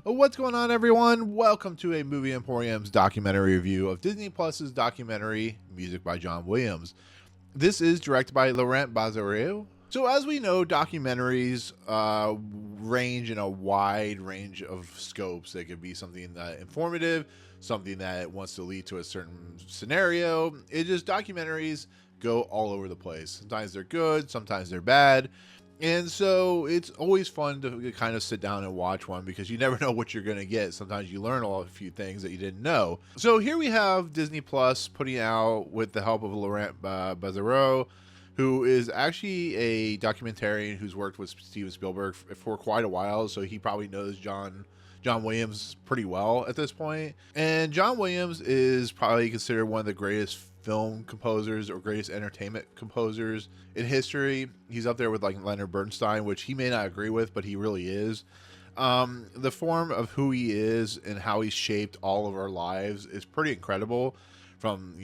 What's going on, everyone? Welcome to a Movie Emporium's documentary review of Disney Plus's documentary, Music by John Williams. This is directed by Laurent Bazareu. So, as we know, documentaries range in a wide range of scopes. They could be something that informative, something that wants to lead to a certain scenario. Documentaries go all over the place. Sometimes they're good, sometimes they're bad. And so it's always fun to kind of sit down and watch one because you never know what you're going to get. Sometimes you learn a few things that you didn't know. So here we have Disney Plus putting out, with the help of Laurent Bazareu, who is actually a documentarian who's worked with Steven Spielberg for quite a while. So he probably knows John Williams pretty well at this point. And John Williams is probably considered one of the greatest film composers or greatest entertainment composers in history. He's up there with like Leonard Bernstein, which he may not agree with, but he really is. The form of who he is and how he's shaped all of our lives is pretty incredible. From,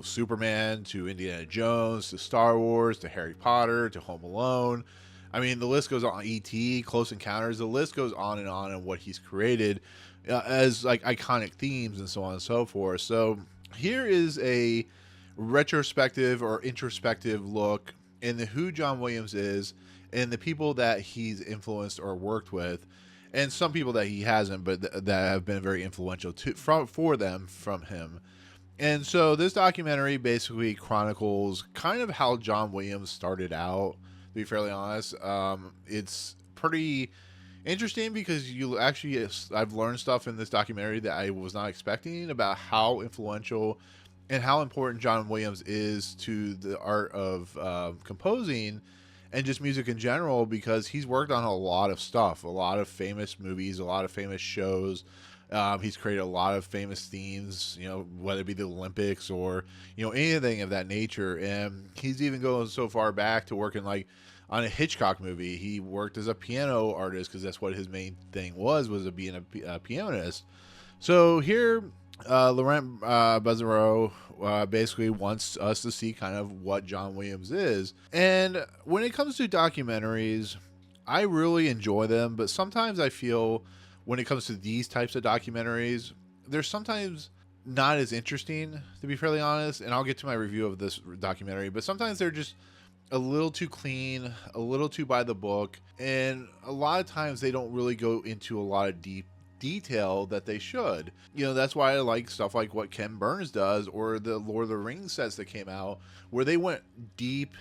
Superman to Indiana Jones to Star Wars to Harry Potter to Home Alone. I mean, the list goes on. E.T., Close Encounters, the list goes on what he's created as like iconic themes and so on and so forth. So here is a retrospective or introspective look into who John Williams is and the people that he's influenced or worked with, and some people that he hasn't, but that have been very influential from him. And so this documentary basically chronicles kind of how John Williams started out, to be fairly honest. It's pretty interesting because I've learned stuff in this documentary that I was not expecting about how influential and how important John Williams is to the art of composing and just music in general, because he's worked on a lot of stuff, a lot of famous movies, a lot of famous shows. He's created a lot of famous themes, whether it be the Olympics or, anything of that nature. And he's even going so far back to working like on a Hitchcock movie. He worked as a piano artist because that's what his main thing was being a pianist. So here, Laurent Bazareu basically wants us to see kind of what John Williams is. And when it comes to documentaries, I really enjoy them, but sometimes I feel when it comes to these types of documentaries, they're sometimes not as interesting, to be fairly honest. And I'll get to my review of this documentary, but sometimes they're just a little too clean, a little too by the book, and a lot of times they don't really go into a lot of deep detail that they should. That's why I like stuff like what Ken Burns does, or the Lord of the Rings sets that came out, where they went deep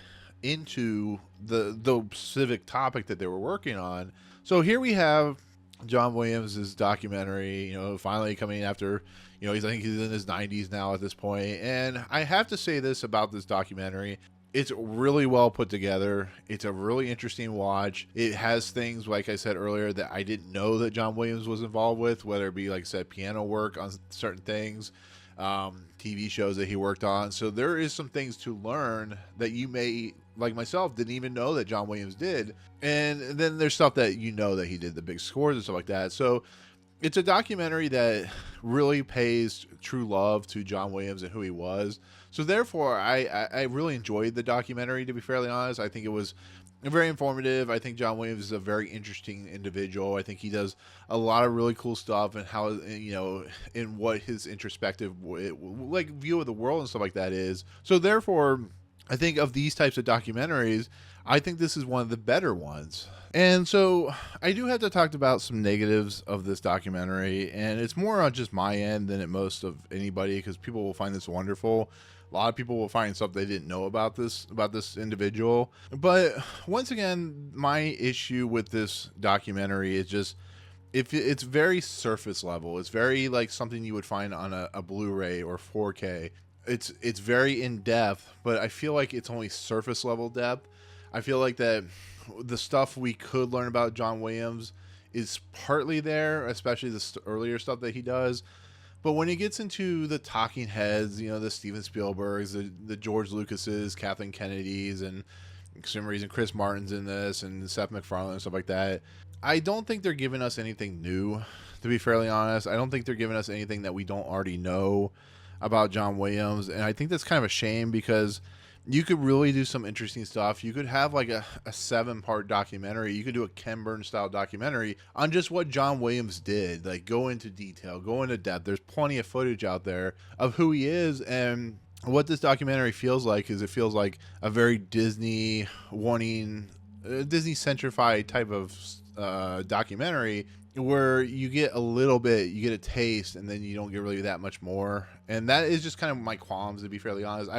into the specific topic that they were working on. So here we have John Williams' documentary, finally coming after, I think he's in his 90s now at this point. And I have to say this about this documentary. It's really well put together. It's a really interesting watch. It has things, like I said earlier, that I didn't know that John Williams was involved with, whether it be, like I said, piano work on certain things, TV shows that he worked on. So there is some things to learn that you may, like myself, didn't even know that John Williams did. And then there's stuff that that he did the big scores and stuff like that. So it's a documentary that really pays true love to John Williams and who he was. So therefore, I really enjoyed the documentary, to be fairly honest. I think it was very informative. I think John Williams is a very interesting individual. I think he does a lot of really cool stuff, and how, in what his introspective view of the world and stuff like that is. So therefore, I think of these types of documentaries, I think this is one of the better ones. And so I do have to talk about some negatives of this documentary, and it's more on just my end than at most of anybody, because people will find this wonderful. A lot of people will find stuff they didn't know about this individual. But once again, my issue with this documentary is just, if it's very surface level. It's very like something you would find on a Blu-ray or 4K. It's very in depth, but I feel like it's only surface level depth. I feel like that the stuff we could learn about John Williams is partly there, especially the earlier stuff that he does. But when he gets into the talking heads, the Steven Spielbergs, the George Lucases, Kathleen Kennedys, and for some reason Chris Martin's in this, and Seth MacFarlane and stuff like that, I don't think they're giving us anything new, to be fairly honest. I don't think they're giving us anything that we don't already know about John Williams. And I think that's kind of a shame, because you could really do some interesting stuff. You could have like a 7-part documentary. You could do a Ken Burns style documentary on just what John Williams did. Like, go into detail, go into depth. There's plenty of footage out there of who he is, and what this documentary feels like is it feels like a very Disney wanting, Disney centrified type of documentary, where you get a little bit, you get a taste, and then you don't get really that much more. And that is just kind of my qualms, to be fairly honest.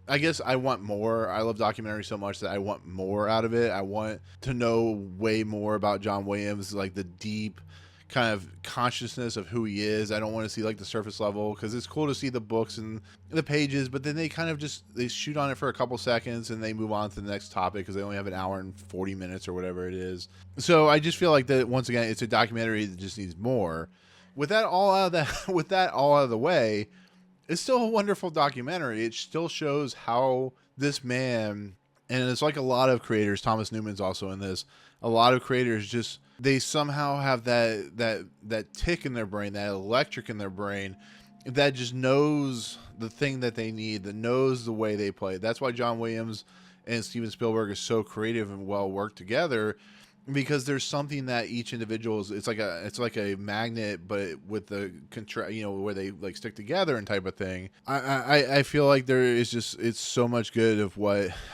I guess I want more. I love documentaries so much that I want more out of it. I want to know way more about John Williams, like the deep kind of consciousness of who he is. I don't want to see like the surface level, because it's cool to see the books and the pages, but then they kind of just, they shoot on it for a couple seconds and they move on to the next topic because they only have an hour and 40 minutes or whatever it is. So I just feel like that, once again, it's a documentary that just needs more. With that all out of that, with that all out of the way, it's still a wonderful documentary. It still shows how this man, and it's like a lot of creators, Thomas Newman's also in this, a lot of creators just, they somehow have that tick in their brain, that electric in their brain, that just knows the thing that they need, that knows the way they play. That's why John Williams and Steven Spielberg is so creative and well worked together, because there's something that each individual is, it's like a magnet, but with the where they like stick together and type of thing. I feel like there is just, it's so much good of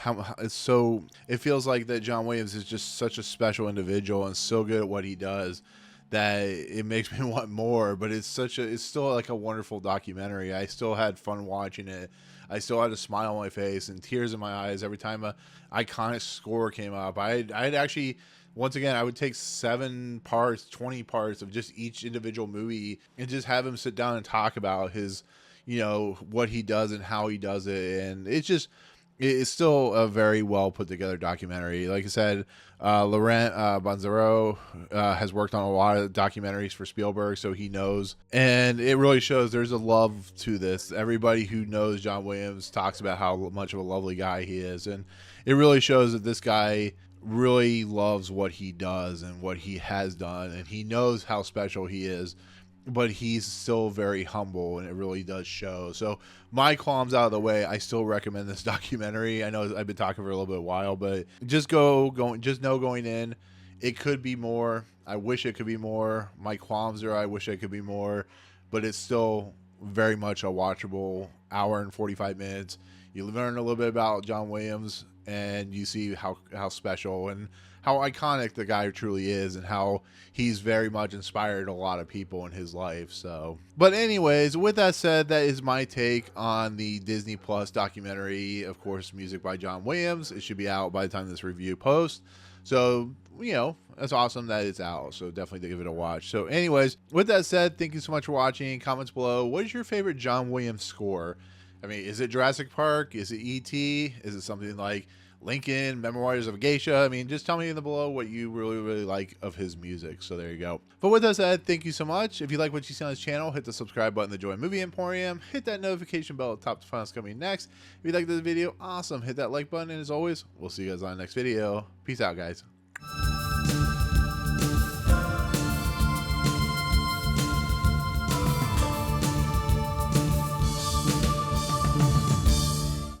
how it's so, it feels like that John Williams is just such a special individual and so good at what he does that it makes me want more. But it's still like a wonderful documentary. I still had fun watching it. I still had a smile on my face and tears in my eyes every time a iconic score came up. I'd actually, once again, I would take 7 parts, 20 parts of just each individual movie and just have him sit down and talk about his, what he does and how he does it. And it's still a very well put together documentary. Like I said, Laurent Bonzero has worked on a lot of documentaries for Spielberg, so he knows. And it really shows there's a love to this. Everybody who knows John Williams talks about how much of a lovely guy he is. And it really shows that this guy really loves what he does and what he has done, and he knows how special he is, but he's still very humble, and it really does show. So my qualms out of the way, I still recommend this documentary. I know I've been talking for a little bit while, but just know going in, it could be more. I wish it could be more. My qualms are, I wish it could be more, but it's still very much a watchable hour and 45 minutes. You learn a little bit about John Williams, and you see how special and how iconic the guy truly is, and how he's very much inspired a lot of people in his life. So, but anyways, with that said, that is my take on the Disney Plus documentary. Of course, music by John Williams. It should be out by the time this review posts. So, that's awesome that it's out. So definitely give it a watch. So anyways, with that said, thank you so much for watching. Comments below. What is your favorite John Williams score? I mean, is it Jurassic Park? Is it E.T.? Is it something like Lincoln, Memoirs of a Geisha? I mean, just tell me in the below what you really, really like of his music. So there you go. But with that said, thank you so much. If you like what you see on this channel, hit the subscribe button to join Movie Emporium. Hit that notification bell at the top to find what's coming next. If you like this video, awesome. Hit that like button. And as always, we'll see you guys on the next video. Peace out, guys.